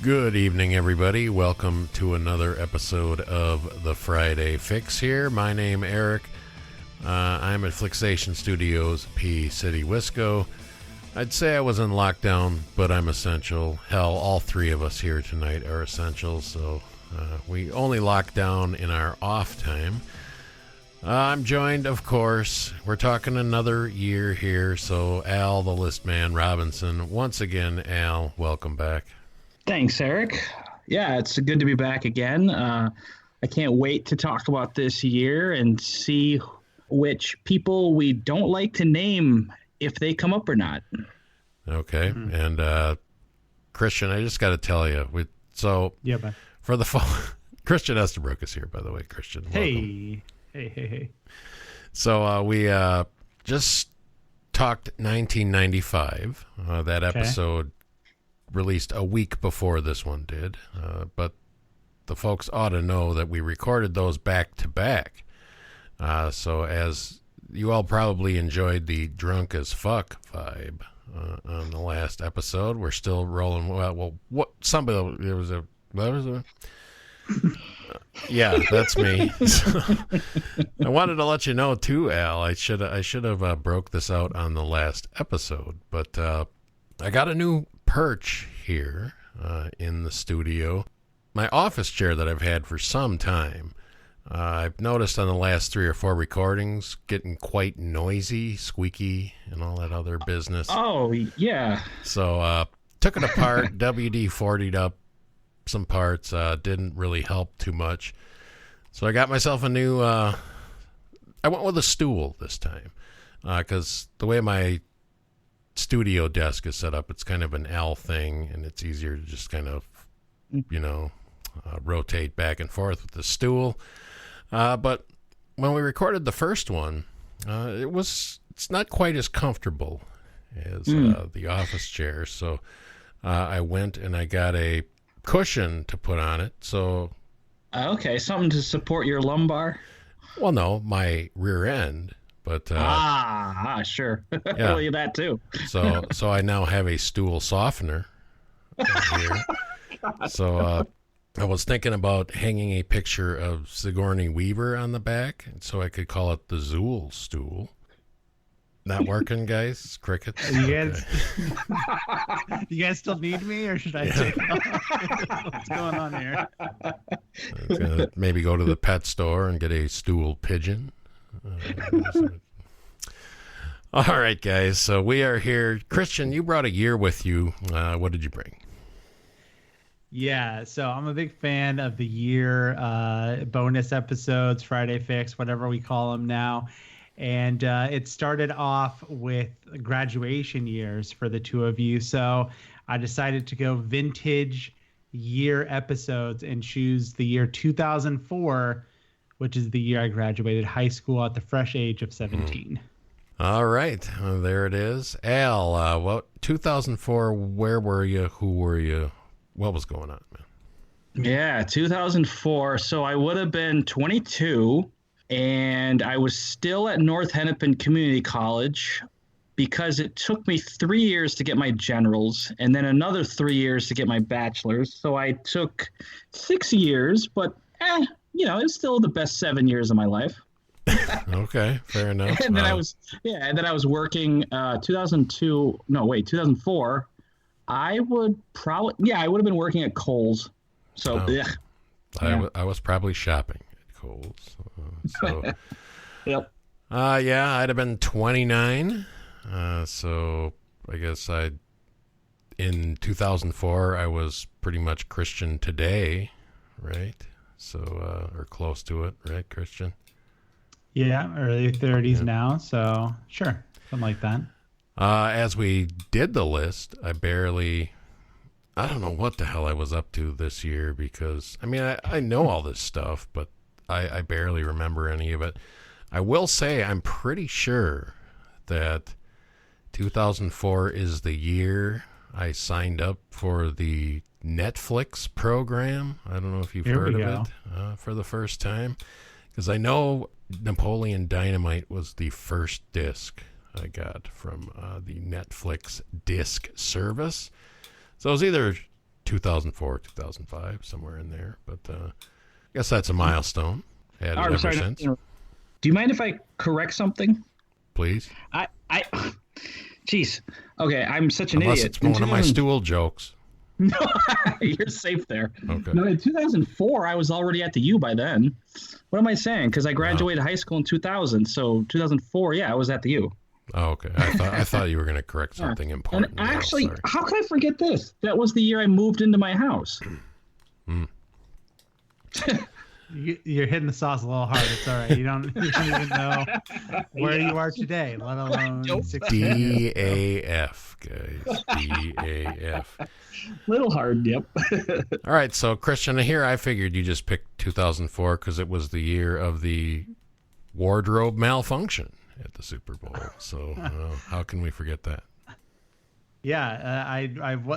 Good evening, everybody. Welcome to another episode of the Friday Fix here. My name Eric. I'm at Flicksation Studios, P City, Wisco. I'd say I was in lockdown, but I'm essential. Hell, all three of us here tonight are essential, so we only lock down in our off time. I'm joined, of course, we're talking another year here, so Al, the Listman Robinson. Once again, Al, welcome back. Thanks, Eric. Yeah, it's good to be back again. I can't wait to talk about this year and see which people we don't like to name, if they come up or not. Okay, and Christian, I just got to tell you, for the phone, Christian Estabrook is here, by the way. Christian, welcome. Hey. So we just talked 1995. That episode released a week before this one did, but the folks ought to know that we recorded those back to back. So as you all probably enjoyed the drunk as fuck vibe on the last episode, we're still rolling. Yeah, that's me. So, I wanted to let you know too, Al. I should have broke this out on the last episode, but I got a new perch here in the studio. My office chair that I've had for some time. I've noticed on the last 3 or 4 recordings getting quite noisy, squeaky, and all that other business. Oh, yeah. So took it apart, WD-40'd up some parts, didn't really help too much. So I got myself a new, I went with a stool this time, because the way my studio desk is set up, it's kind of an L thing, and it's easier to just kind of, rotate back and forth with the stool. But when we recorded the first one, it's not quite as comfortable as the office chair. So I went and I got a cushion to put on it. So okay, something to support your lumbar. Well, no, my rear end. But sure. Yeah. Well, that too. So I now have a stool softener here. So I was thinking about hanging a picture of Sigourney Weaver on the back, so I could call it the Zool stool. Not working, guys? Crickets? You guys still need me, or should I take off? What's going on here? I was gonna maybe go to the pet store and get a stool pigeon. All right, guys. So we are here. Christian, you brought a year with you. What did you bring? Yeah, so I'm a big fan of the year bonus episodes, Friday Fix, whatever we call them now. And it started off with graduation years for the two of you. So I decided to go vintage year episodes and choose the year 2004, which is the year I graduated high school at the fresh age of 17. All right. There it is. Al, 2004, where were you? Who were you? What was going on, man? Yeah, 2004. So I would have been 22, and I was still at North Hennepin Community College because it took me 3 years to get my generals and then another 3 years to get my bachelor's. So I took 6 years, but it's still the best 7 years of my life. Okay, fair enough. And then I was working 2004. I would have been working at Kohl's. So I was probably shopping at Kohl's. Yep. I'd have been 29. So I guess in 2004 I was pretty much Christian today, right? So or close to it, right, Christian? Yeah, early 30s now, so sure, something like that. As we did the list, I don't know what the hell I was up to this year because, I know all this stuff, but I barely remember any of it. I will say I'm pretty sure that 2004 is the year I signed up for the Netflix program. I don't know if you've heard of it for the first time, because I know Napoleon Dynamite was the first disc I got from the Netflix disc service. So it was either 2004, 2005, somewhere in there. But I guess that's a milestone. Had it ever since. Do you mind if I correct something? Please. Jeez. Okay, I'm such an Unless idiot. it's one of my stool jokes. No, you're safe there. Okay. No, in 2004, I was already at the U by then. What am I saying? Because I graduated high school in 2000. So 2004, yeah, I was at the U. Oh, okay. I thought you were going to correct something important. And actually, how could I forget this? That was the year I moved into my house. You're hitting the sauce a little hard. It's all right. You don't even know where you are today, let alone 16 DAF, guys. DAF. Little hard, yep. All right, so Christian, here I figured you just picked 2004 because it was the year of the wardrobe malfunction at the Super Bowl. So how can we forget that? Yeah, I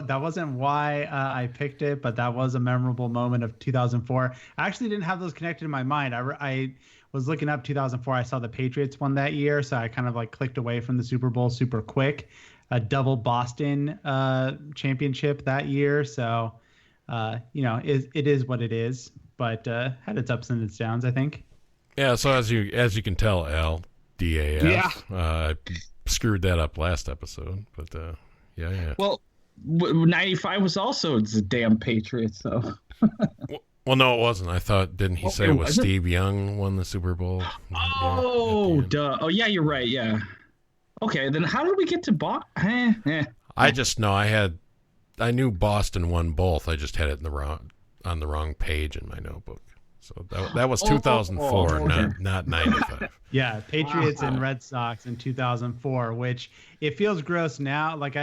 that wasn't why I picked it, but that was a memorable moment of 2004. I actually didn't have those connected in my mind. I was looking up 2004. I saw the Patriots won that year, so I kind of like clicked away from the Super Bowl super quick. A double Boston championship that year, so it is what it is. But had its ups and its downs, I think. Yeah. So as you can tell, Al, DAF. Yeah. I screwed that up last episode, but. Yeah. Well, 95 was also the damn Patriots, though. Well, no, it wasn't. I thought, didn't he say it was Steve Young won the Super Bowl? Oh, duh. Oh, yeah, you're right. Yeah. Okay, then how did we get to Boston? I just know I knew Boston won both. I just had it on the wrong page in my notebook. So that was 2004, not 95. Yeah, Patriots and Red Sox in 2004, which it feels gross now. Like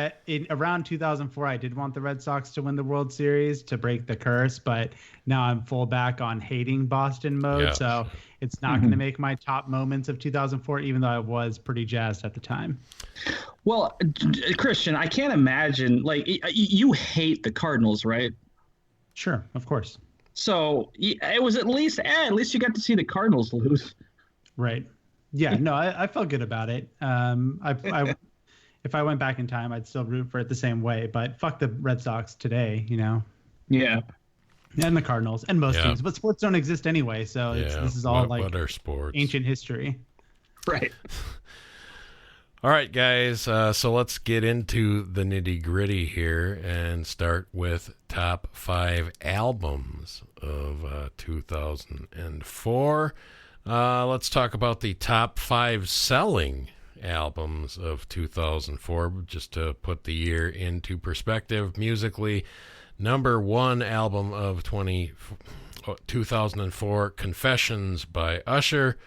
around 2004, I did want the Red Sox to win the World Series to break the curse, but now I'm full back on hating Boston mode. Yeah. So it's not going to make my top moments of 2004, even though I was pretty jazzed at the time. Well, Christian, I can't imagine, like, you hate the Cardinals, right? Sure, of course. So it was at least you got to see the Cardinals lose. Right. Yeah, no, I felt good about it. If I went back in time, I'd still root for it the same way. But fuck the Red Sox today, Yeah. And the Cardinals and most teams. But sports don't exist anyway, so this is all what are sports? Ancient history. Right. All right, guys. So let's get into the nitty gritty here and start with top 5 albums of 2004. Let's talk about the top 5 selling albums of 2004, just to put the year into perspective. Musically, number 1 album of 2004, Confessions by Usher.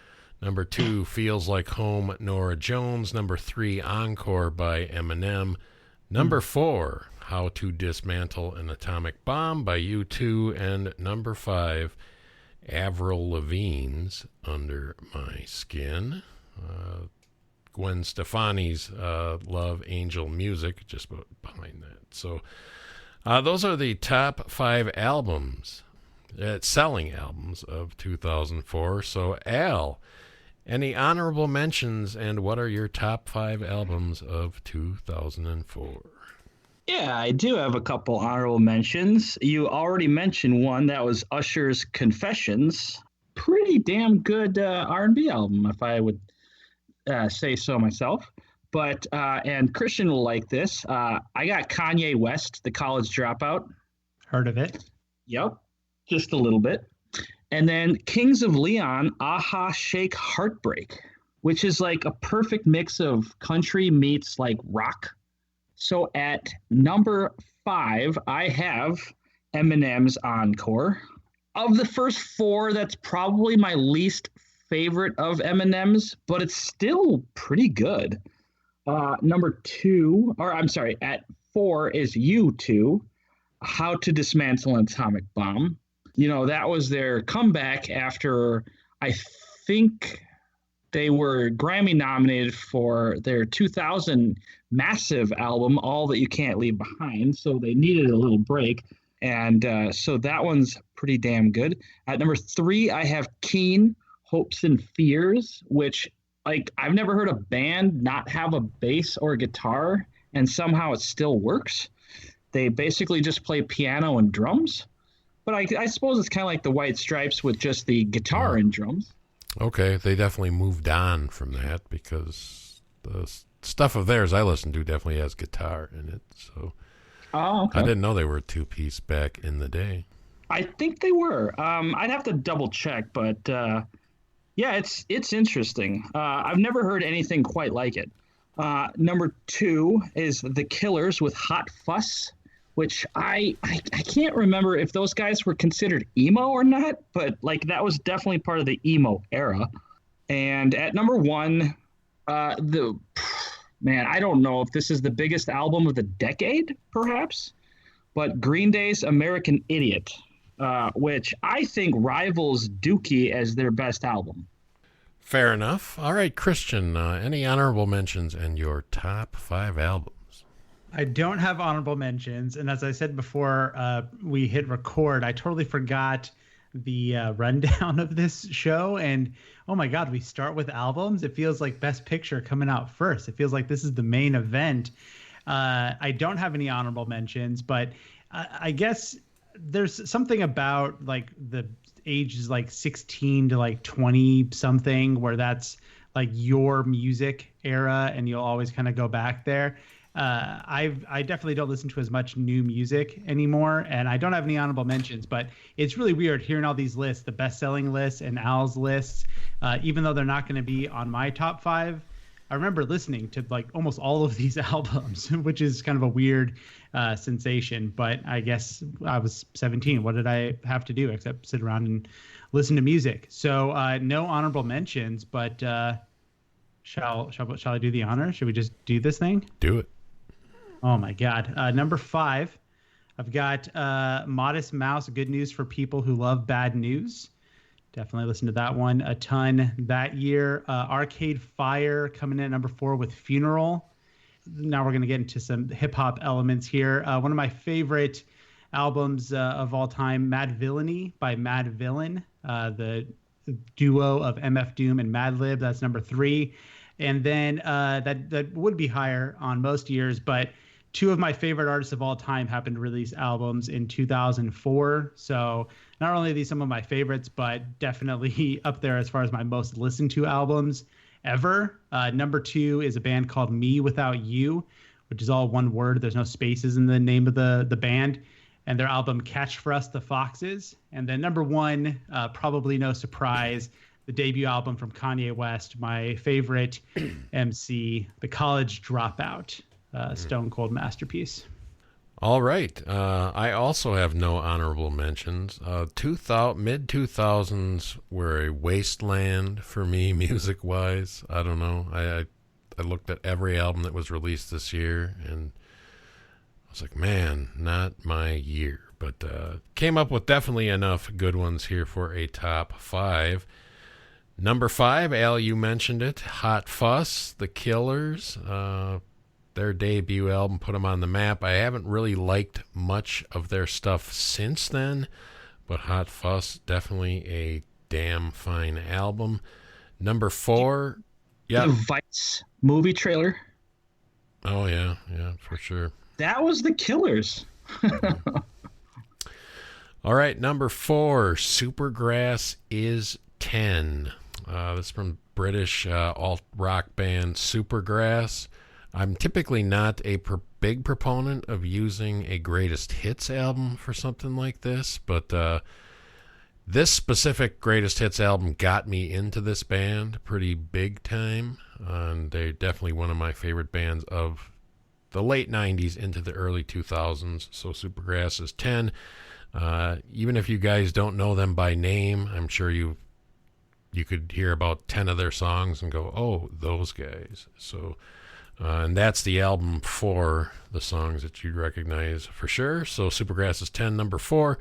Number 2, Feels Like Home, Norah Jones. Number 3, Encore by Eminem. Number 4, How to Dismantle an Atomic Bomb by U2. And number 5, Avril Lavigne's Under My Skin. Gwen Stefani's Love Angel Music, just behind that. So those are the top 5 albums, selling albums of 2004. So, Al, any honorable mentions, and what are your top 5 albums of 2004? Yeah, I do have a couple honorable mentions. You already mentioned one, that was Usher's Confessions. Pretty damn good R&B album, if I would say so myself. But, and Christian will like this. I got Kanye West, The College Dropout. Heard of it? Yep, just a little bit. And then Kings of Leon, Aha Shake Heartbreak, which is like a perfect mix of country meets like rock. So at number 5, I have Eminem's Encore. Of the first 4, that's probably my least favorite of Eminem's, but it's still pretty good. Number 2, or I'm sorry, at 4 is U2, How to Dismantle an Atomic Bomb. That was their comeback after, I think they were Grammy nominated for their 2000 massive album, All That You Can't Leave Behind. So they needed a little break. And so that one's pretty damn good. At number 3, I have Keane, Hopes and Fears, which, like, I've never heard a band not have a bass or a guitar, and somehow it still works. They basically just play piano and drums. But I suppose it's kind of like the White Stripes with just the guitar and drums. Okay, they definitely moved on from that because the stuff of theirs I listen to definitely has guitar in it. So Oh, okay. I didn't know they were a two-piece back in the day. I think they were. I'd have to double check, but yeah, it's interesting. I've never heard anything quite like it. Number two is The Killers with Hot Fuss, which I can't remember if those guys were considered emo or not, but like that was definitely part of the emo era. And at number one, the man, I don't know if this is the biggest album of the decade, perhaps, but Green Day's American Idiot, which I think rivals Dookie as their best album. Fair enough. All right, Christian, any honorable mentions and your top 5 albums? I don't have honorable mentions, and as I said before we hit record, I totally forgot the rundown of this show, and oh my god, we start with albums. It feels like Best Picture coming out first. It feels like this is the main event. I don't have any honorable mentions, but I guess there's something about like the ages like 16 to like 20 something where that's like your music era and you'll always kind of go back there. I definitely don't listen to as much new music anymore, and I don't have any honorable mentions, but it's really weird hearing all these lists, the best-selling lists and Al's lists, even though they're not going to be on my top 5. I remember listening to like almost all of these albums, which is kind of a weird sensation, but I guess I was 17. What did I have to do except sit around and listen to music? So no honorable mentions, but shall I do the honor? Should we just do this thing? Do it. Oh my God. Number 5, I've got Modest Mouse, Good News for People Who Love Bad News. Definitely listened to that one a ton that year. Arcade Fire coming in at number 4 with Funeral. Now we're going to get into some hip hop elements here. One of my favorite albums of all time, Mad Villainy by Mad Villain, the duo of MF Doom and Madlib. That's number 3. And then that would be higher on most years, but 2 of my favorite artists of all time happened to release albums in 2004. So not only are these some of my favorites, but definitely up there as far as my most listened to albums ever. Number 2 is a band called Me Without You, which is all one word. There's no spaces in the name of the band. And their album Catch for Us the Foxes. And then number 1, probably no surprise, the debut album from Kanye West, my favorite MC, The College Dropout. Stone cold masterpiece. All right. I also have no honorable mentions. Mid 2000s were a wasteland for me music wise. I don't know. I looked at every album that was released this year and I was like, man, not my year. But came up with definitely enough good ones here for a top 5. Number 5, Al, you mentioned it. Hot Fuss, The Killers. Their debut album put them on the map. I haven't really liked much of their stuff since then, but Hot Fuss, definitely a damn fine album. Number 4, yeah. The Vice movie trailer. Oh, yeah, for sure. That was The Killers. All right, number 4, Supergrass is 10. This is from British alt-rock band Supergrass. I'm typically not a big proponent of using a greatest hits album for something like this, but this specific greatest hits album got me into this band pretty big time, and they're definitely one of my favorite bands of the late 90s into the early 2000s, so Supergrass is 10. Even if you guys don't know them by name, I'm sure you could hear about 10 of their songs and go, oh, those guys. So... and that's the album for the songs that you'd recognize for sure. So Supergrass is 10. Number 4.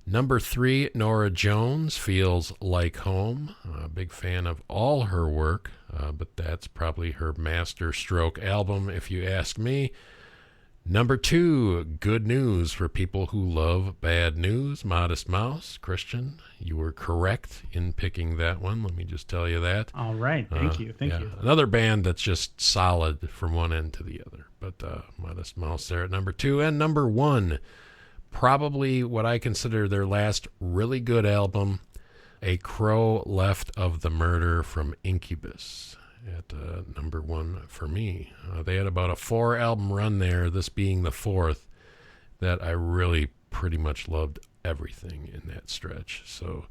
Number 3, Norah Jones, Feels Like Home. Big fan of all her work, but that's probably her master stroke album if you ask me. Number 2, good news for people who love bad news. Modest Mouse. Christian, you were correct in picking that one. Let me just tell you that. All right. Thank you. Thank you. Another band that's just solid from one end to the other. But Modest Mouse there at number 2. And number 1, probably what I consider their last really good album, A Crow Left of the Murder from Incubus. At number 1 for me. They had about a 4-album run there, this being the 4th, that I really pretty much loved everything in that stretch. So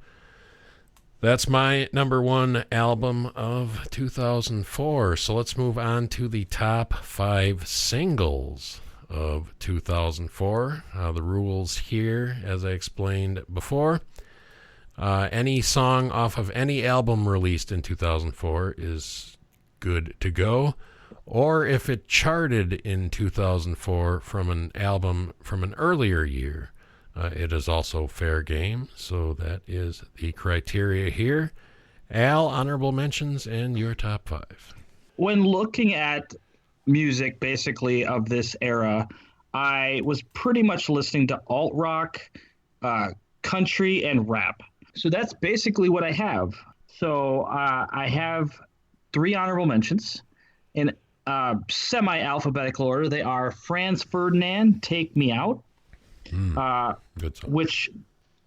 that's my number 1 album of 2004. So let's move on to the top 5 singles of 2004. The rules here, as I explained before. Any song off of any album released in 2004 is good to go, or if it charted in 2004 from an album from an earlier year, it is also fair game. So that is the criteria here. Al, honorable mentions and your top 5. When looking at music, basically, of this era, I was pretty much listening to alt rock, country, and rap. So that's basically what I have. So I have 3 honorable mentions in semi-alphabetical order. They are Franz Ferdinand, Take Me Out, Good song. which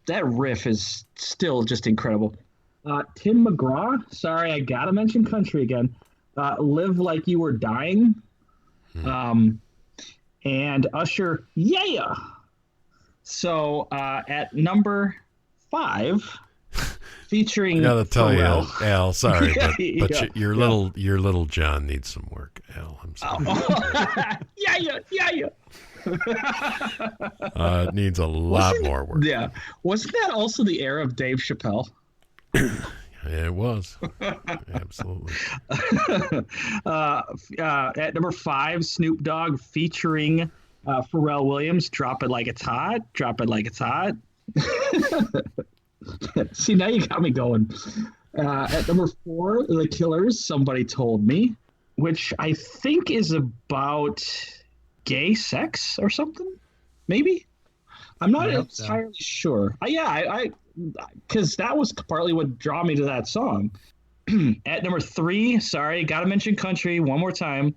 that riff is still just incredible. Tim McGraw, sorry, I gotta mention country again. Live Like You Were Dying. And Usher, Yeah! So at number 5... featuring I gotta tell Pharrell. you, Al, sorry, but Yeah, your little John needs some work, Al. I'm sorry. It needs a lot more work. Yeah. Wasn't that also the era of Dave Chappelle? Yeah, it was. Absolutely. At number 5, Snoop Dogg featuring Pharrell Williams, Drop It Like It's Hot. Drop It Like It's Hot. See, now you got me going. At number 4, The Killers, Somebody Told Me, which I think is about gay sex or something, maybe? I'm not entirely sure. Because that was partly what drew me to that song. At number 3, sorry, got to mention country one more time.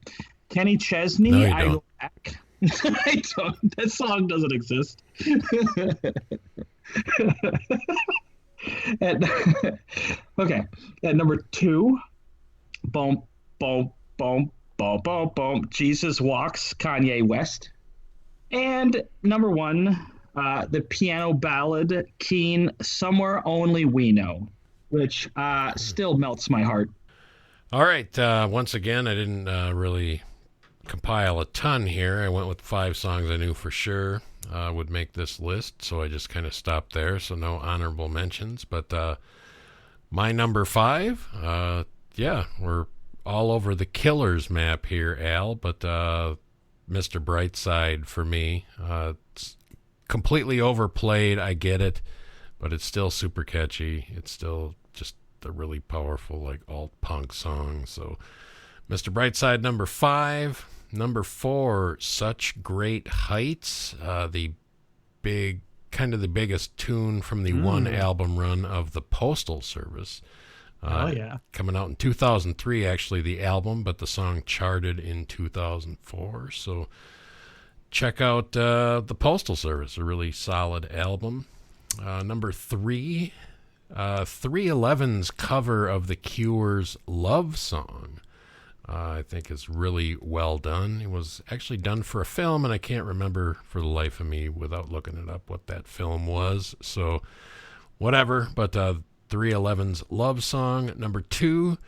Kenny Chesney, No, you I don't. Go Back. I don't. That song doesn't exist. Okay. At number 2, boom, boom, boom, boom, boom, boom. Jesus Walks, Kanye West. And number 1, the piano ballad, Keen, Somewhere Only We Know, which still melts my heart. All right. Once again, I didn't really compile a ton here. I went with 5 songs I knew for sure would make this list, so I just kind of stopped there. So no honorable mentions. But my number 5, we're all over the Killers map here, Al. But Mr. Brightside for me, it's completely overplayed. I get it, but it's still super catchy. It's still just a really powerful, like, alt-punk song. So Mr. Brightside, number 5. Number 4, Such Great Heights, the biggest tune from the one album run of the Postal Service. Coming out in 2003, actually, the album, but the song charted in 2004. So check out the Postal Service, a really solid album. Number 3, 311's cover of The Cure's Love Song. I think is really well done. It was actually done for a film, and I can't remember for the life of me without looking it up what that film was. So whatever, but 311's Love Song. Number 2,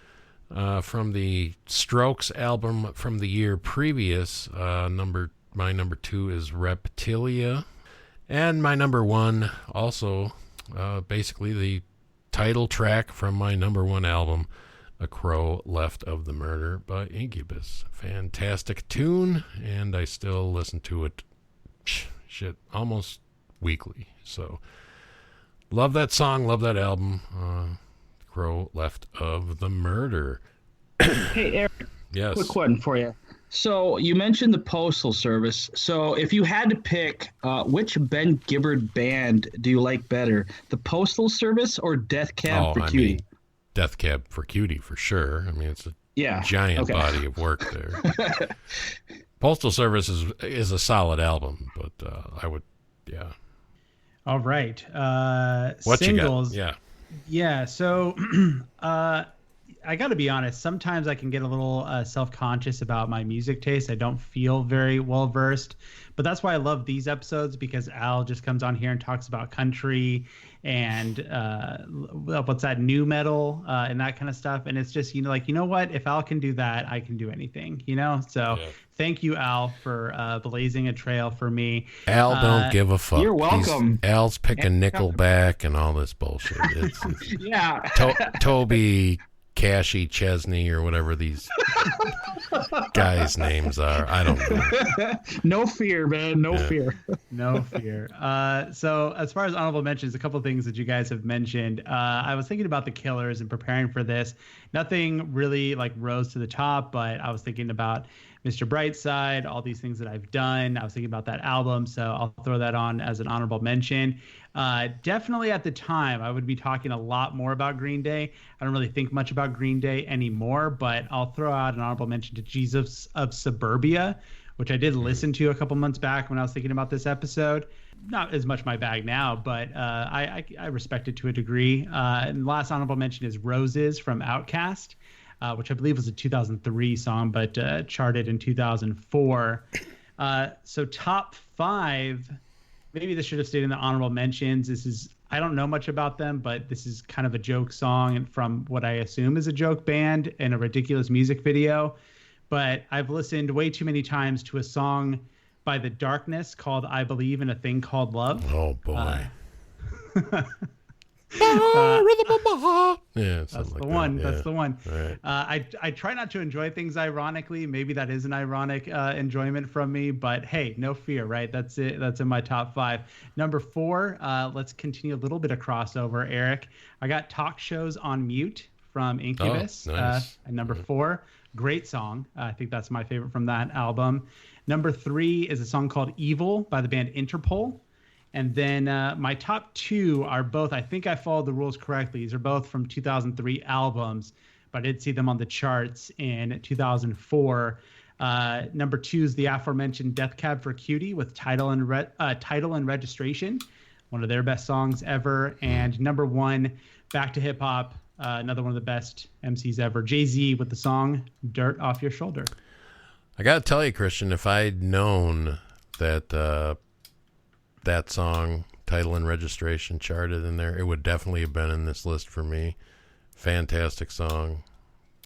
from the Strokes album from the year previous. My number 2 is Reptilia. And my number 1, also basically the title track from my number 1 album, A Crow Left of the Murder by Incubus. Fantastic tune, and I still listen to it almost weekly. So love that song, love that album, Crow Left of the Murder. Hey, Eric. Yes. Quick one for you. So you mentioned the Postal Service. So if you had to pick, which Ben Gibbard band do you like better, the Postal Service or Death Cab for Cutie? Death Cab for Cutie for sure. I mean, it's a giant body of work there. Postal Service is a solid album, but I would, All right. What singles. you got? Yeah. So I got to be honest. Sometimes I can get a little self-conscious about my music taste. I don't feel very well versed, but that's why I love these episodes, because Al just comes on here and talks about country and what's that, new metal and that kind of stuff. And it's just, like, you know what? If Al can do that, I can do anything, So thank you, Al, for blazing a trail for me. Al don't give a fuck. You're welcome. Al's picking Nickelback and all this bullshit. It's Toby Cashy Chesney or whatever these guys' names are. I don't know. No fear, man. No fear. No fear. So as far as honorable mentions, a couple of things that you guys have mentioned. I was thinking about the Killers and preparing for this. Nothing really rose to the top, but I was thinking about Mr. Brightside, all these things that I've done. I was thinking about that album, so I'll throw that on as an honorable mention. Definitely at the time, I would be talking a lot more about Green Day. I don't really think much about Green Day anymore, but I'll throw out an honorable mention to Jesus of Suburbia, which I did listen to a couple months back when I was thinking about this episode. Not as much my bag now, but I respect it to a degree. And the last honorable mention is Roses from Outkast, which I believe was a 2003 song, but charted in 2004. So top 5, maybe this should have stayed in the honorable mentions. I don't know much about them, but this is kind of a joke song from what I assume is a joke band and a ridiculous music video. But I've listened way too many times to a song by The Darkness called I Believe in a Thing Called Love. Oh, boy. That's the one. That's the one. Right. I try not to enjoy things ironically. Maybe that is an ironic enjoyment from me, but hey, no fear, right? That's it. That's in my top 5. Number 4, let's continue a little bit of crossover, Eric. I got Talk Shows on Mute from Incubus. Nice. And number 4, great song. I think that's my favorite from that album. Number 3 is a song called Evil by the band Interpol. And then my top 2 are both, I think I followed the rules correctly. These are both from 2003 albums, but I did see them on the charts in 2004. Number 2 is the aforementioned Death Cab for Cutie with Title and Registration, one of their best songs ever. And number 1, back to hip hop, another one of the best MCs ever, Jay-Z with the song Dirt Off Your Shoulder. I got to tell you, Christian, if I'd known that that song, Title and Registration, charted in there, it would definitely have been in this list for me. Fantastic song.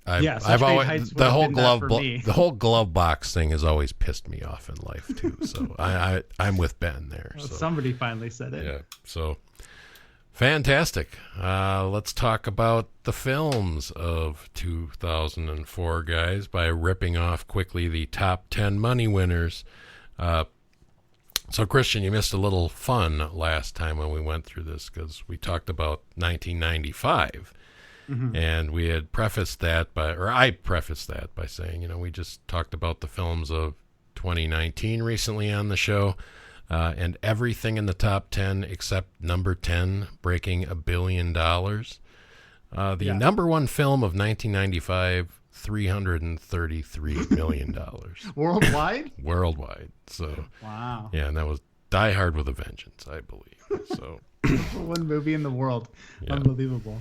I've always the whole glove box thing has always pissed me off in life too. So I'm with Ben there. Well, somebody finally said it. Yeah. So fantastic. Let's talk about the films of 2004, guys, by ripping off quickly the top 10 money winners. So, Christian, you missed a little fun last time when we went through this because we talked about 1995. Mm-hmm. And we had prefaced that I prefaced that by saying, we just talked about the films of 2019 recently on the show, and everything in the top 10 except number 10 breaking $1 billion. Number 1 film of 1995, $333 million. Worldwide? Worldwide. So wow. Yeah, and that was Die Hard with a Vengeance, I believe. So one movie in the world. Yeah. Unbelievable.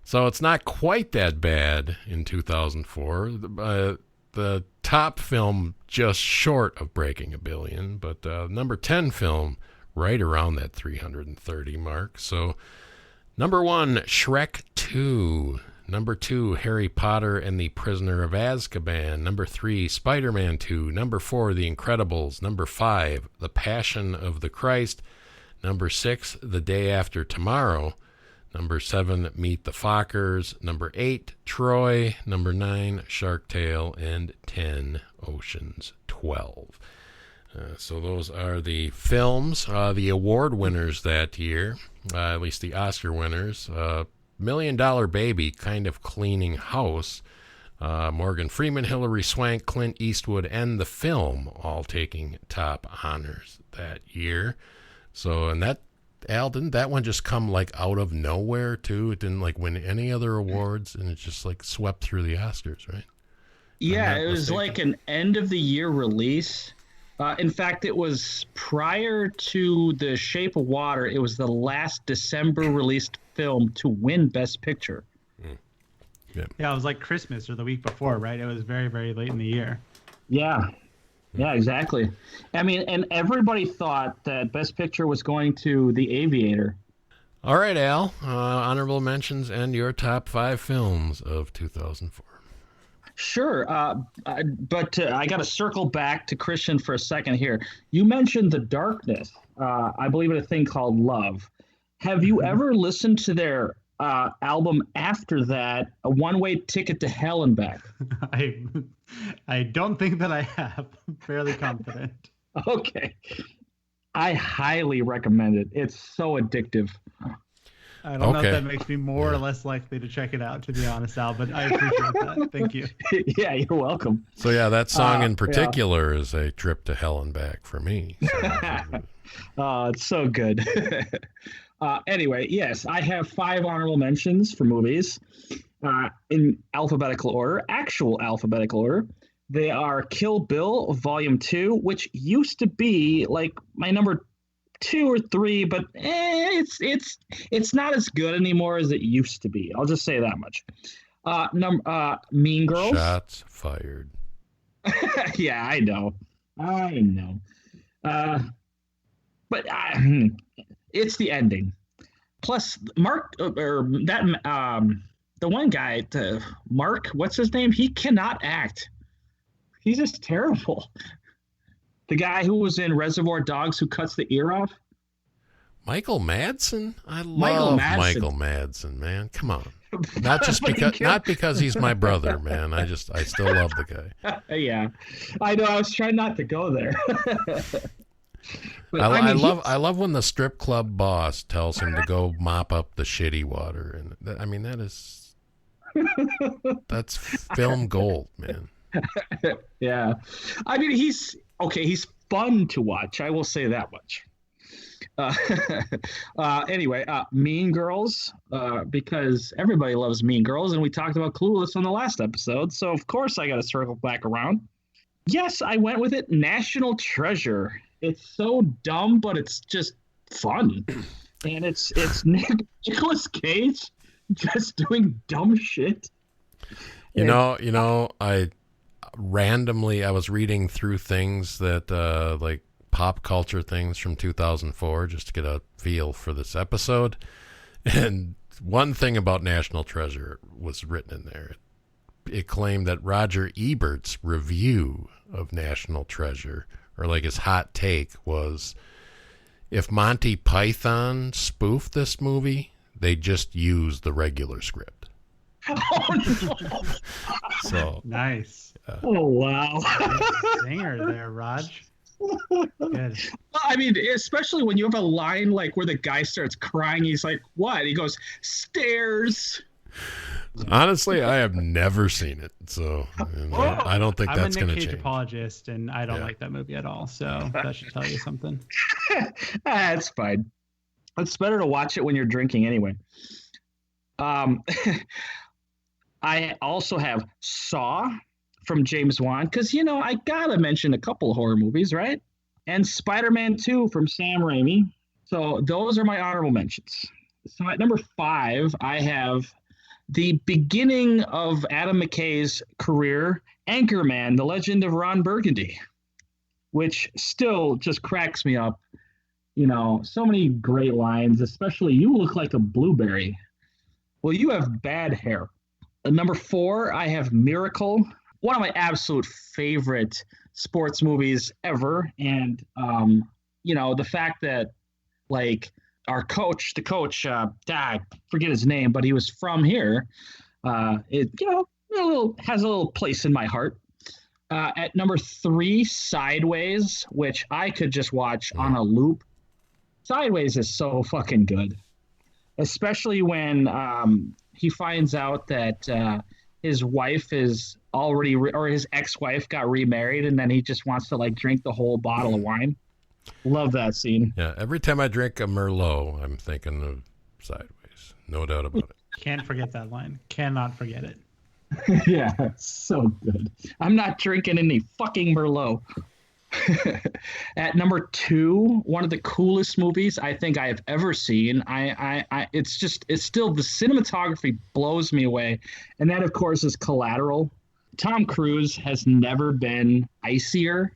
So it's not quite that bad in 2004. The top film just short of breaking $1 billion, but number 10 film right around that 330 mark. So number 1, Shrek 2. Number 2, Harry Potter and the Prisoner of Azkaban. Number 3, Spider-Man 2. Number 4, The Incredibles. Number 5, The Passion of the Christ. Number 6, The Day After Tomorrow. Number 7, Meet the Fockers. Number 8, Troy. Number 9, Shark Tale. And 10, Ocean's 12. So those are the films, the award winners that year, at least the Oscar winners. $1 Million Baby, Kind of Cleaning House, Morgan Freeman, Hilary Swank, Clint Eastwood, and the film all taking top honors that year. So, and that, Al, didn't that one just come like out of nowhere too? It didn't like win any other awards, and it just like swept through the Oscars, right? Yeah, it was like an end of the year release. In fact, it was prior to The Shape of Water. It was the last December released film to win Best Picture. Yeah, it was like Christmas or the week before, right? It was very, very late in the year. Yeah, exactly. I mean, and everybody thought that Best Picture was going to The Aviator. All right, Al, honorable mentions and your top 5 films of 2004. Sure, but I got to circle back to Christian for a second here. You mentioned The Darkness. I believe in a thing called Love. Have you ever listened to their album after that, A One-Way Ticket to Hell and Back? I don't think that I have. I'm fairly confident. Okay. I highly recommend it. It's so addictive. I don't know if that makes me more or less likely to check it out, to be honest, Al, but I appreciate that. Thank you. Yeah, you're welcome. So, yeah, that song in particular is a trip to hell and back for me. So. It's so good. Anyway, yes, I have 5 honorable mentions for movies in alphabetical order, actual alphabetical order. They are Kill Bill Volume 2, which used to be like my number 2 or 3, but it's not as good anymore as it used to be. I'll just say that much. Mean Girls. Shots fired. Yeah, I know. But it's the ending. Plus, Mark the one guy, Mark, what's his name? He cannot act. He's just terrible. The guy who was in Reservoir Dogs who cuts the ear off. Michael Madsen? I love Michael Madsen, man. Come on. Not because he's my brother, man. I still love the guy. Yeah. I know, I was trying not to go there. But, I love when the strip club boss tells him to go mop up the shitty water, and that's film gold, man. Yeah, I mean he's fun to watch. I will say that much. Anyway, Mean Girls, because everybody loves Mean Girls, and we talked about Clueless on the last episode, so of course I got to circle back around. Yes, I went with it. National Treasure. It's so dumb, but it's just fun, and it's Nicolas Cage just doing dumb shit. You know, I was reading through things that like pop culture things from 2004 just to get a feel for this episode, and one thing about National Treasure was written in there. It claimed that Roger Ebert's review of National Treasure, or like his hot take, was if Monty Python spoofed this movie, they just use the regular script. Oh, no. So nice. Oh wow. Singer there, Raj. Good. I mean, especially when you have a line like where the guy starts crying, he's like, "What?" He goes, "Stairs." Honestly, I have never seen it, so I don't think that's going to change. I'm a Nick Cage apologist, and I don't like that movie at all, so that should tell you something. It's fine. It's better to watch it when you're drinking anyway. I also have Saw from James Wan, because, I got to mention a couple of horror movies, right? And Spider-Man 2 from Sam Raimi. So those are my honorable mentions. So at number 5, I have the beginning of Adam McKay's career, Anchorman, The Legend of Ron Burgundy, which still just cracks me up. So many great lines, especially "You look like a blueberry." Well, you have bad hair. At number 4, I have Miracle, one of my absolute favorite sports movies ever. And, the fact that, like, our coach, I forget his name, but he was from here. It has a little place in my heart. At number 3, Sideways, which I could just watch on a loop. Sideways is so fucking good, especially when he finds out that his wife is already or his ex-wife got remarried, and then he just wants to like drink the whole bottle of wine. Love that scene. Yeah, every time I drink a Merlot, I'm thinking of Sideways. No doubt about it. Can't forget that line. Cannot forget it. Yeah, so good. I'm not drinking any fucking Merlot. At number 2, one of the coolest movies I think I have ever seen. It's still, the cinematography blows me away, and that of course is Collateral. Tom Cruise has never been icier,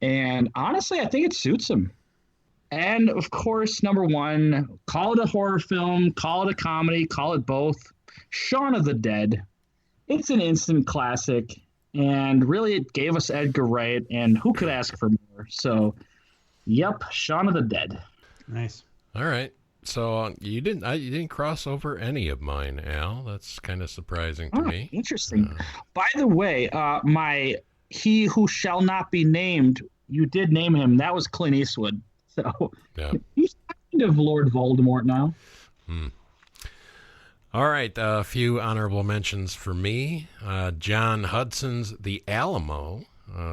and honestly, I think it suits him. And of course, number 1, call it a horror film, call it a comedy, call it both. Shaun of the Dead. It's an instant classic. And really, it gave us Edgar Wright, and who could ask for more? So, yep, Shaun of the Dead. Nice. All right. So you didn't cross over any of mine, Al. That's kind of surprising to me. Interesting. By the way, my He Who Shall Not Be Named, you did name him. That was Clint Eastwood. So yeah. He's kind of Lord Voldemort now. All right, a few honorable mentions for me. John Hudson's The Alamo,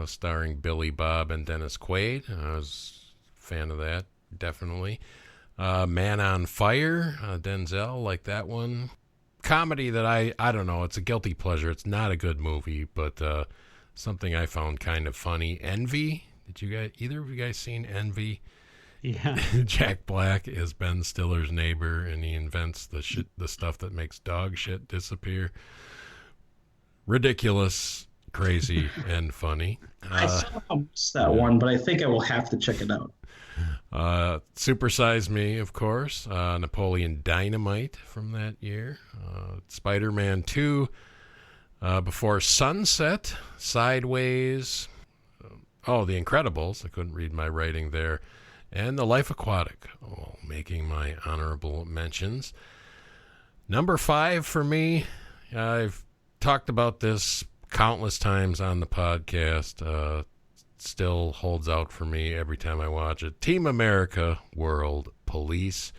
starring Billy Bob and Dennis Quaid. I was a fan of that, definitely. Man on Fire, Denzel, like that one. Comedy that I don't know, it's a guilty pleasure. It's not a good movie, but something I found kind of funny. Envy. Either of you guys seen Envy? Yeah. Jack Black is Ben Stiller's neighbor, and he invents the stuff that makes dog shit disappear. Ridiculous, crazy, and funny. I saw that one, but I think I will have to check it out. Super Size Me, of course. Napoleon Dynamite from that year. Spider-Man 2. Before Sunset. Sideways. The Incredibles. I couldn't read my writing there. And The Life Aquatic, making my honorable mentions. Number 5 for me, I've talked about this countless times on the podcast. Still holds out for me every time I watch it. Team America, World Police.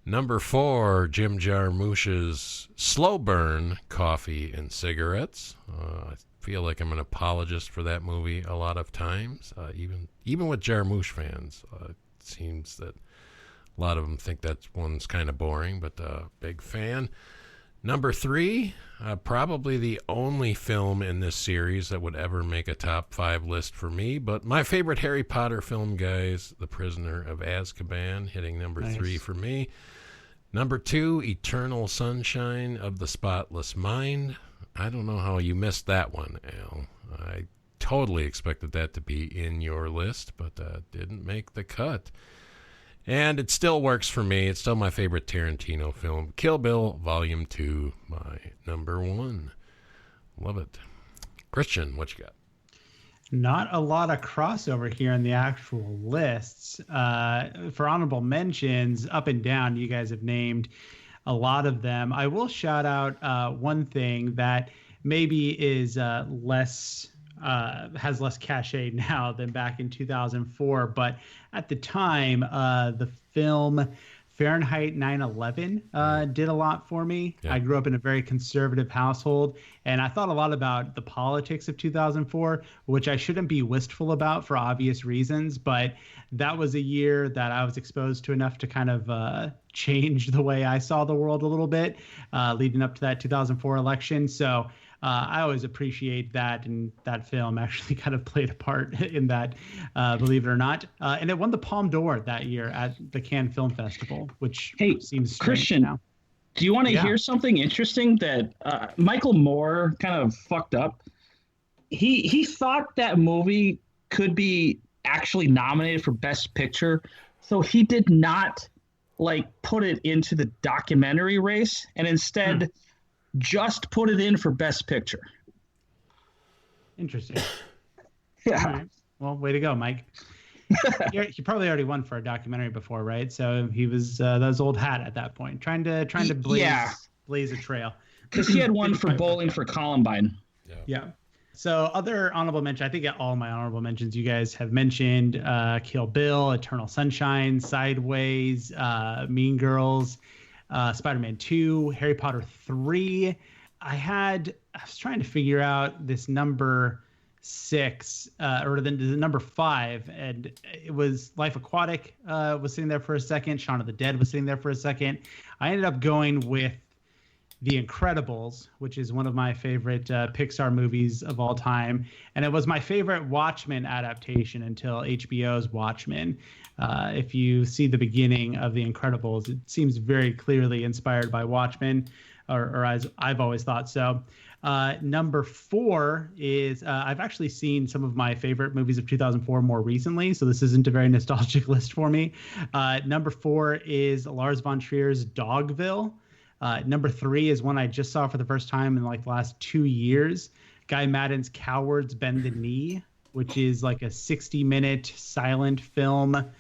Number 4, Jim Jarmusch's Slow Burn, Coffee and Cigarettes. I feel like I'm an apologist for that movie a lot of times, even with Jarmusch fans. It seems that a lot of them think that one's kind of boring, but big fan. Number 3, probably the only film in this series that would ever make a top 5 list for me, but my favorite Harry Potter film, guys, The Prisoner of Azkaban, hitting number 3 for me. Number 2, Eternal Sunshine of the Spotless Mind. I don't know how you missed that one, Al. I totally expected that to be in your list, but didn't make the cut. And it still works for me. It's still my favorite Tarantino film. Kill Bill, Volume 2, my number 1. Love it. Christian, what you got? Not a lot of crossover here in the actual lists. For honorable mentions, up and down, you guys have named a lot of them. I will shout out one thing that maybe is has less cachet now than back in 2004, but at the time, the film Fahrenheit 9/11 did a lot for me. Yeah. I grew up in a very conservative household, and I thought a lot about the politics of 2004, which I shouldn't be wistful about for obvious reasons, but that was a year that I was exposed to enough to kind of change the way I saw the world a little bit leading up to that 2004 election. So I always appreciate that, and that film actually kind of played a part in that, believe it or not. And it won the Palme d'Or that year at the Cannes Film Festival, which seems strange Christian now. Do you want to hear something interesting that Michael Moore kind of fucked up? He thought that movie could be actually nominated for Best Picture, so he did not put it into the documentary race, and instead just put it in for Best Picture. Interesting. Yeah. All right. Well, way to go, Mike. He probably already won for a documentary before, right? So he was that was old hat at that point, trying to blaze a trail. Because he had one for Bowling for Columbine. Yeah. So other honorable mention, I think all my honorable mentions you guys have mentioned: Kill Bill, Eternal Sunshine, Sideways, Mean Girls, Spider-Man 2, Harry Potter 3. I was trying to figure out this number 6 or the number 5, and it was Life Aquatic was sitting there for a second. Shaun of the Dead was sitting there for a second. I ended up going with The Incredibles, which is one of my favorite Pixar movies of all time. And it was my favorite Watchmen adaptation until HBO's Watchmen. If you see the beginning of The Incredibles, it seems very clearly inspired by Watchmen, or as I've always thought so. Number 4 is I've actually seen some of my favorite movies of 2004 more recently, so this isn't a very nostalgic list for me. Number 4 is Lars von Trier's Dogville. Number 3 is one I just saw for the first time in like the last 2 years. Guy Madden's Cowards Bend the Knee, which is like a 60-minute silent film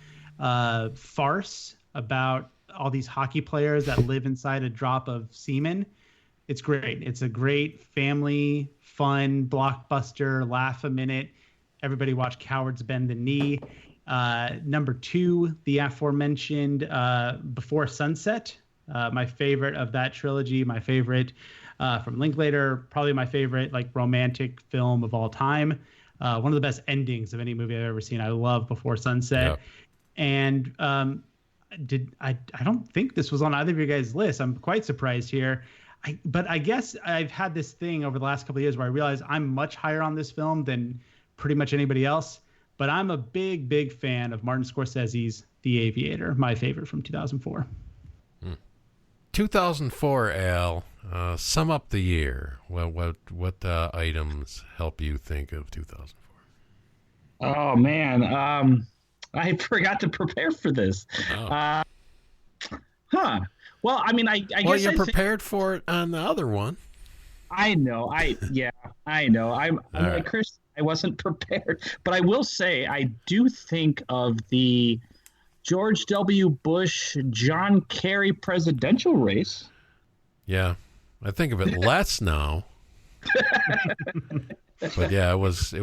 farce about all these hockey players that live inside a drop of semen. It's great. It's a great family, fun, blockbuster, laugh a minute. Everybody watch Cowards Bend the Knee. Number 2, the aforementioned Before Sunset. My favorite of that trilogy, my favorite from Linklater, probably my favorite like romantic film of all time. One of the best endings of any movie I've ever seen. I love Before Sunset. Yep. And I don't think this was on either of your guys' list. I'm quite surprised here. But I guess I've had this thing over the last couple of years where I realize I'm much higher on this film than pretty much anybody else. But I'm a big, big fan of Martin Scorsese's The Aviator, my favorite from 2004. 2004, Al. Sum up the year. What items help you think of 2004? Oh man, I forgot to prepare for this. Oh. Well, I mean, I guess. Well, you prepared for it on the other one. I know. I know. I'm like Chris. I wasn't prepared, but I will say I do think of the George W. Bush, John Kerry presidential race. Yeah, I think of it less now. But yeah, it was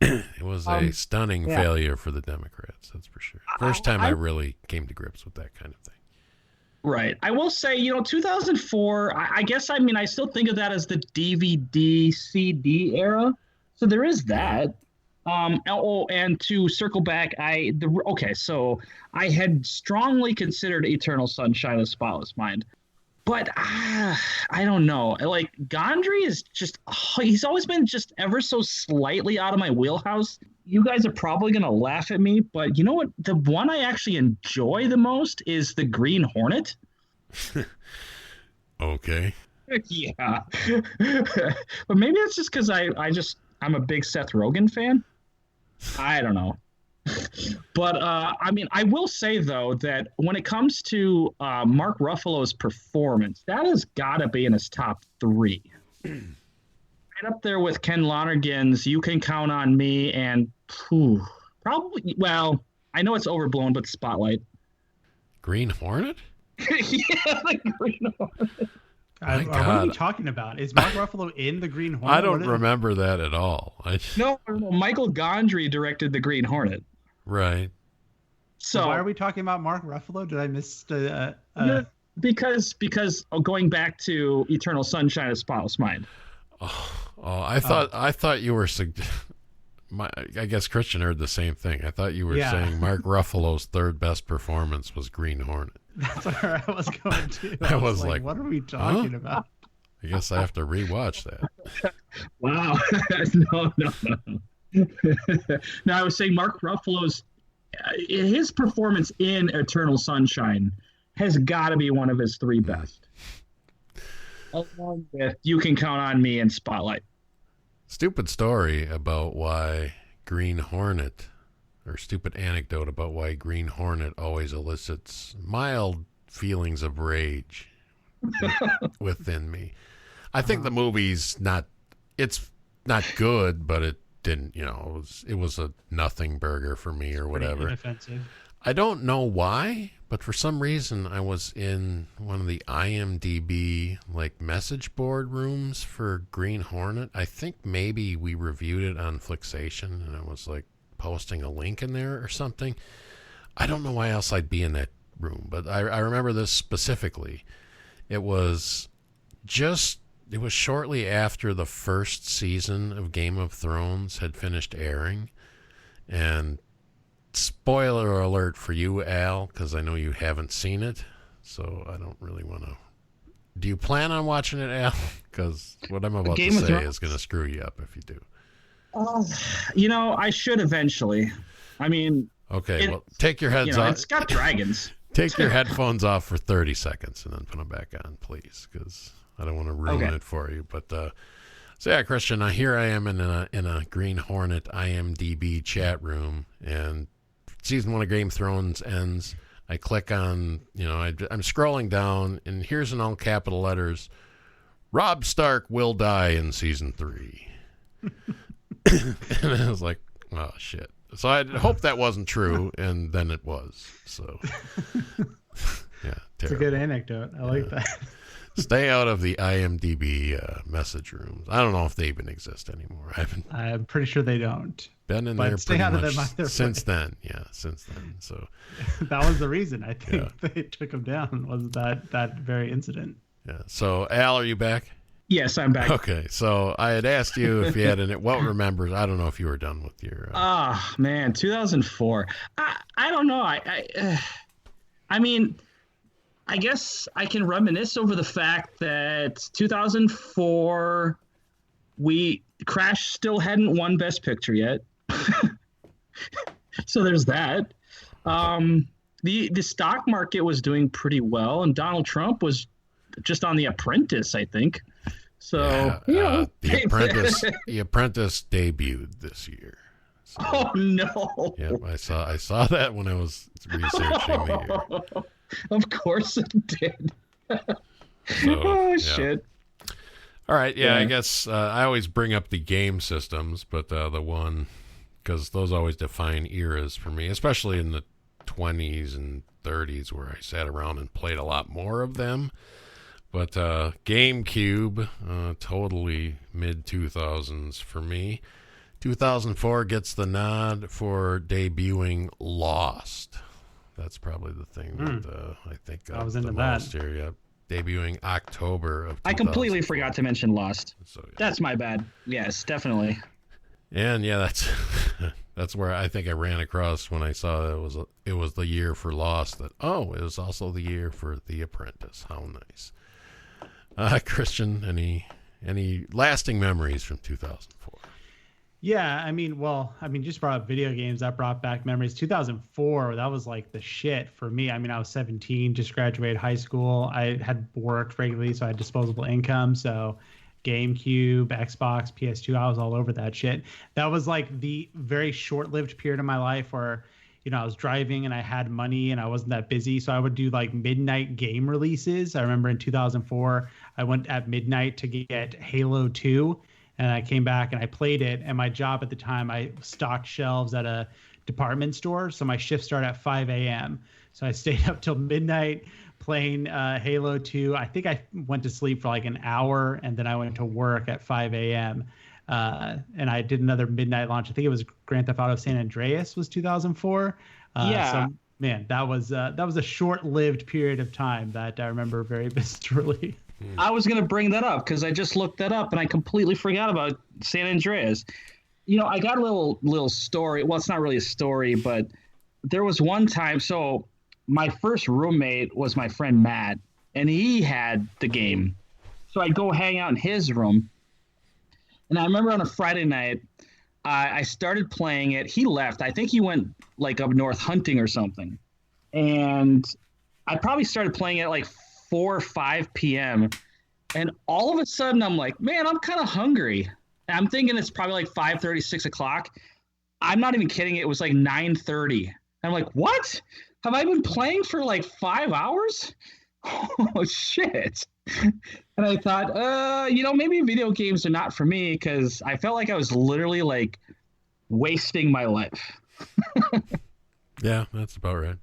a stunning failure for the Democrats. That's for sure. First time I really came to grips with that kind of thing. Right. I will say, 2004, I guess, I mean, I still think of that as the DVD, CD era. So there is that. And to circle back, so I had strongly considered Eternal Sunshine of Spotless Mind. But I don't know. Like, Gondry is just, he's always been just ever so slightly out of my wheelhouse. You guys are probably going to laugh at me, but you know what? The one I actually enjoy the most is the Green Hornet. Okay. Yeah. But maybe it's just because I'm a big Seth Rogen fan. I don't know. But, I mean, I will say, though, that when it comes to Mark Ruffalo's performance, that has got to be in his top 3. Right up there with Ken Lonergan's You Can Count on Me and probably, well, I know it's overblown, but Spotlight. Green Hornet? Yeah, the Green Hornet. What are we talking about? Is Mark Ruffalo in the Green Hornet? I don't remember that at all. No, Michael Gondry directed the Green Hornet. Right. So why are we talking about Mark Ruffalo? Did I miss Because going back to Eternal Sunshine of Spotless Mind. I thought you were. I guess Christian heard the same thing. I thought you were saying Mark Ruffalo's third best performance was Green Hornet. That's where I was going to. I was like, what are we talking about? I guess I have to rewatch that. Wow. No. No, I was saying Mark Ruffalo's his performance in Eternal Sunshine has got to be one of his 3 best. Along with You Can Count on Me and Spotlight. Stupid story about why Green Hornet, or stupid anecdote about why Green Hornet always elicits mild feelings of rage within me. I think the movie's it's not good, but it didn't, it was a nothing burger for me or whatever. Inoffensive. I don't know why, but for some reason I was in one of the IMDb message board rooms for Green Hornet. I think maybe we reviewed it on Flicksation and I was posting a link in there or something. I don't know why else I'd be in that room, but I remember this specifically. It was just it was shortly after the first season of Game of Thrones had finished airing. And spoiler alert for you, Al, because I know you haven't seen it. So I don't really want to. Do you plan on watching it, Al? Because what I'm about to say is going to screw you up if you do. I should eventually. I mean. Okay, well, take your heads off. It's got dragons. Take your headphones off for 30 seconds and then put them back on, please, because I don't want to ruin it for you. But so yeah, Christian, here I am in a Green Hornet IMDb chat room, and season 1 of Game of Thrones ends. I click on, I'm scrolling down, and here's in all capital letters, Robb Stark will die in season 3. And I was like, oh, shit. So I hope that wasn't true, and then it was. So, yeah, terrible. It's a good anecdote. I like that. Stay out of the IMDb message rooms. I don't know if they even exist anymore. I'm pretty sure they don't. Been in there pretty much since then. Yeah, since then. So that was the reason I think they took them down, was that very incident. Yeah. So Al, are you back? Yes, I'm back. Okay. So I had asked you if you had what remembers. I don't know if you were done with your. Man, 2004. I don't know. I mean, I guess I can reminisce over the fact that 2004, Crash still hadn't won Best Picture yet. So there's that. The stock market was doing pretty well, and Donald Trump was just on The Apprentice, I think. So The Apprentice debuted this year. So, oh no! Yep, I saw that when I was researching the year. Of course it did. Shit. All right, yeah. I guess I always bring up the game systems, but the one, because those always define eras for me, especially in the 20s and 30s where I sat around and played a lot more of them. But GameCube, totally mid-2000s for me. 2004 gets the nod for debuting Lost. That's probably the thing that I think I was into that. Here, yeah. Debuting October of 2004. I completely forgot to mention Lost. So, yeah. That's my bad. Yes, definitely. And yeah, that's where I think I ran across when I saw that it was the year for Lost. That it was also the year for The Apprentice. How nice. Christian, any lasting memories from 2004? Yeah, I mean, just brought up video games. That brought back memories. 2004, that was like the shit for me. I mean, I was 17, just graduated high school. I had worked regularly, so I had disposable income. So GameCube, Xbox, PS2, I was all over that shit. That was like the very short-lived period of my life where, I was driving and I had money and I wasn't that busy. So I would do like midnight game releases. I remember in 2004, I went at midnight to get Halo 2. And I came back and I played it. And my job at the time, I stocked shelves at a department store. So my shift started at 5 a.m. So I stayed up till midnight playing Halo 2. I think I went to sleep for like an hour, and then I went to work at 5 a.m. And I did another midnight launch. I think it was Grand Theft Auto San Andreas was 2004. So, man, that was a short-lived period of time that I remember very viscerally. I was going to bring that up because I just looked that up and I completely forgot about San Andreas. I got a little story. Well, it's not really a story, but there was one time. So my first roommate was my friend Matt, and he had the game. So I'd go hang out in his room. And I remember on a Friday night, I started playing it. He left. I think he went like up north hunting or something. And I probably started playing it at like 4 or 5 p.m. And all of a sudden I'm like, man, I'm kind of hungry. And I'm thinking it's probably like 5:30, 6 o'clock. I'm not even kidding. It was like 9:30. I'm like, what? Have I been playing for like 5 hours? Oh, shit. And I thought, maybe video games are not for me because I felt like I was literally like wasting my life. Yeah, that's about right.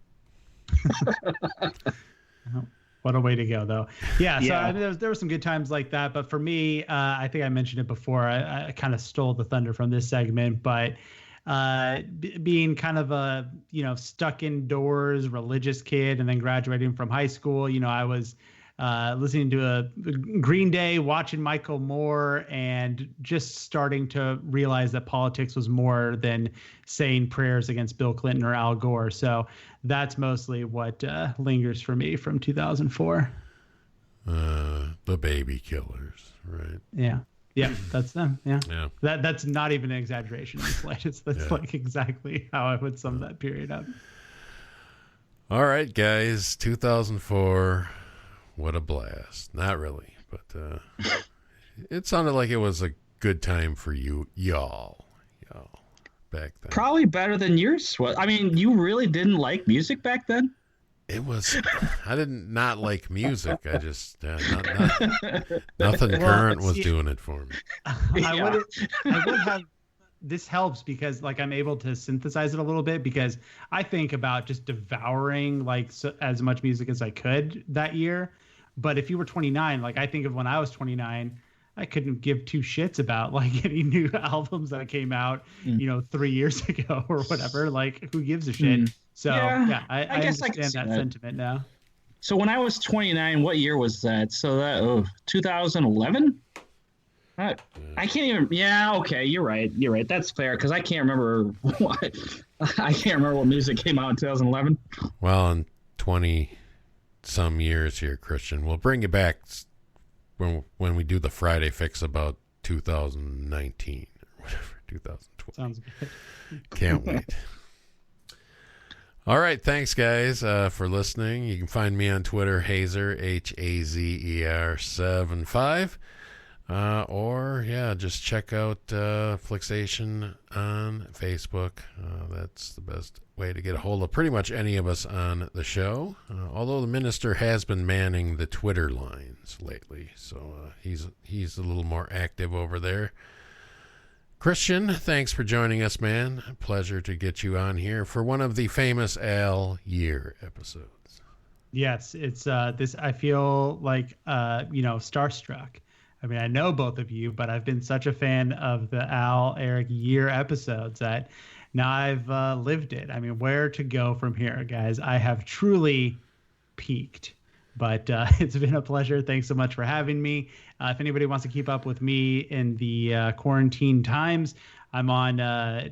What a way to go, though. Yeah, so I mean, there were some good times like that. But for me, I think I mentioned it before. I kind of stole the thunder from this segment. But being kind of a, stuck indoors religious kid and then graduating from high school, I was listening to a Green Day, watching Michael Moore, and just starting to realize that politics was more than saying prayers against Bill Clinton or Al Gore. So that's mostly what lingers for me from 2004. The Baby Killers, right? Yeah. Yeah, that's them. Yeah. Yeah. That's not even an exaggeration in the slightest. That's like exactly how I would sum that period up. All right, guys. 2004. What a blast. Not really, but it sounded like it was a good time for y'all back then. Probably better than yours. I mean, you really didn't like music back then? It was, I didn't not like music. I just, nothing current was doing it for me. I would have, this helps because like I'm able to synthesize it a little bit, because I think about just devouring like as much music as I could that year. But if you were 29, like I think of when I was 29, I couldn't give two shits about like any new albums that came out, 3 years ago or whatever. Like who gives a shit? So yeah, I guess understand that sentiment now. So when I was 29, what year was that? So that 2011. I can't even. Yeah, okay, you're right. That's fair because I can't remember what music came out in 2011. Well, in 20 some years here, Christian, we'll bring you back when we do the Friday Fix about 2019 or whatever, 2020. Sounds good. Can't wait. All right, thanks guys for listening. You can find me on Twitter, Hazer, HAZER75, or just check out Flicksation on Facebook. That's the best way to get a hold of pretty much any of us on the show. Although the minister has been manning the Twitter lines lately, so he's a little more active over there. Christian, thanks for joining us, man. A pleasure to get you on here for one of the famous Al Year episodes. Yes, it's this. I feel like starstruck. I mean, I know both of you, but I've been such a fan of the Al Eric Year episodes that now I've lived it. I mean, where to go from here, guys? I have truly peaked. But it's been a pleasure. Thanks so much for having me. If anybody wants to keep up with me in the quarantine times, I'm on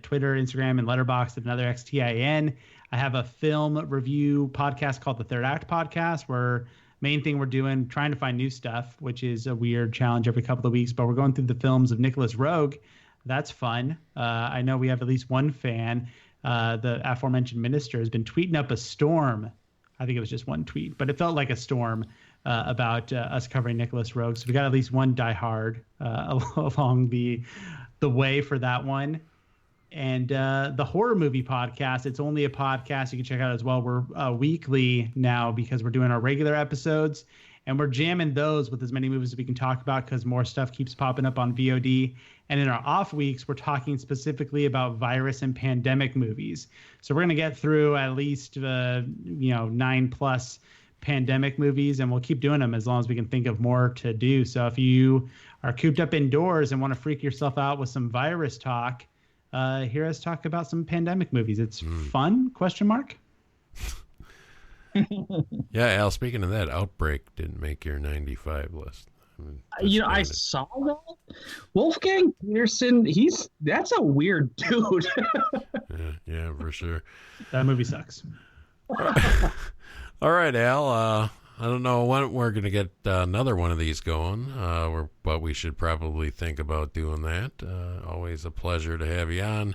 Twitter, Instagram, and Letterboxd at another XTIN. I have a film review podcast called the Third Act Podcast, where main thing we're doing, trying to find new stuff, which is a weird challenge every couple of weeks. But we're going through the films of Nicholas Roeg. That's fun. I know we have at least one fan. The aforementioned minister has been tweeting up a storm. I think it was just one tweet, but it felt like a storm about us covering Nicholas Roeg. So we got at least one diehard along the way for that one. And the horror movie podcast, it's only a podcast you can check out as well. We're weekly now because we're doing our regular episodes, and we're jamming those with as many movies as we can talk about because more stuff keeps popping up on VOD. And in our off weeks, we're talking specifically about virus and pandemic movies. So we're going to get through at least 9+ pandemic movies, and we'll keep doing them as long as we can think of more to do. So if you are cooped up indoors and want to freak yourself out with some virus talk, hear us talk about some pandemic movies. It's fun? ? Yeah, Al, speaking of that, Outbreak didn't make your 95 list. I saw that. Wolfgang Peterson, that's a weird dude. yeah, for sure. That movie sucks. All right, Al. I don't know when we're going to get another one of these going, but we should probably think about doing that. Always a pleasure to have you on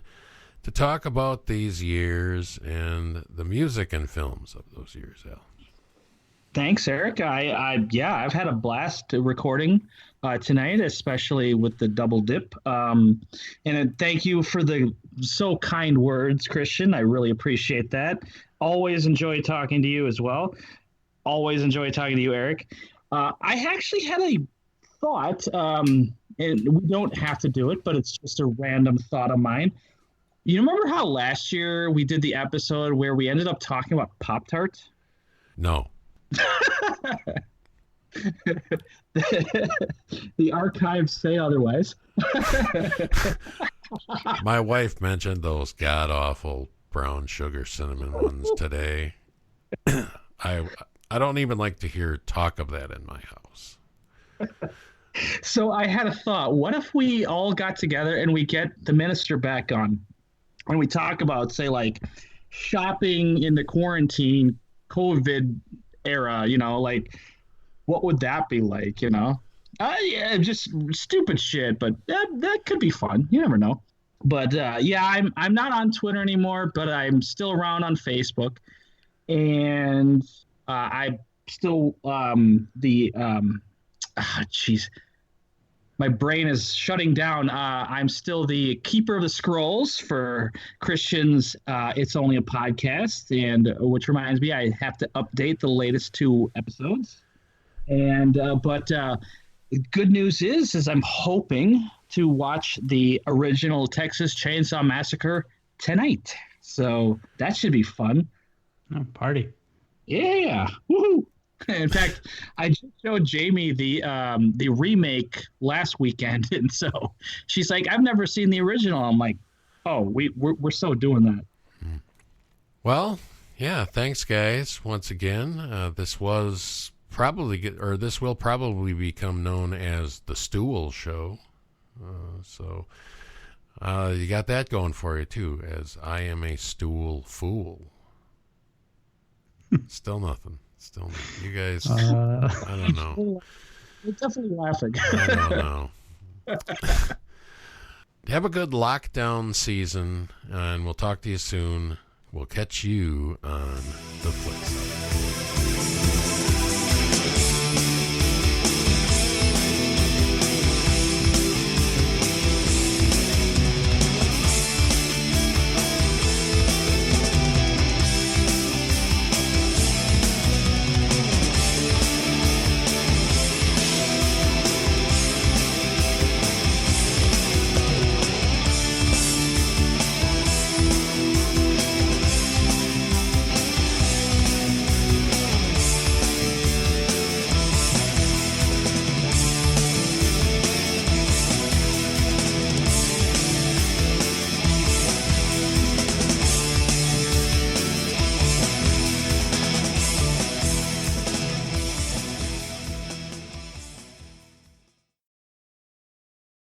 to talk about these years and the music and films of those years, Al. Thanks, Eric. I've had a blast recording tonight, especially with the double dip. And thank you for the so kind words, Christian. I really appreciate that. Always enjoy talking to you as well. Always enjoy talking to you, Eric. I actually had a thought, and we don't have to do it, but it's just a random thought of mine. You remember how last year we did the episode where we ended up talking about Pop-Tarts? No. The archives say otherwise. My wife mentioned those god awful brown sugar cinnamon ones today. I I don't even like to hear talk of that in my house. So I had a thought. What if we all got together and we get the minister back on and we talk about, say, like shopping in the quarantine COVID era, like what would that be like, Yeah, just stupid shit, but that could be fun. You never know. But yeah, I'm not on Twitter anymore, but I'm still around on Facebook, and I still jeez, my brain is shutting down. I'm still the keeper of the scrolls for Christian's It's Only a Podcast, and which reminds me, I have to update the latest 2 episodes. And but good news is I'm hoping to watch the original Texas Chainsaw Massacre tonight. So that should be fun. Oh, party. Yeah. Woohoo. In fact, I just showed Jamie the remake last weekend, and so she's like, "I've never seen the original." I'm like, "Oh, we're so doing that." Well, yeah. Thanks, guys. Once again, this will probably become known as the Stool Show. So you got that going for you too, as I am a stool fool. Still nothing. You guys, I don't know. We're definitely laughing. I don't know. Have a good lockdown season, and we'll talk to you soon. We'll catch you on the Flicksation.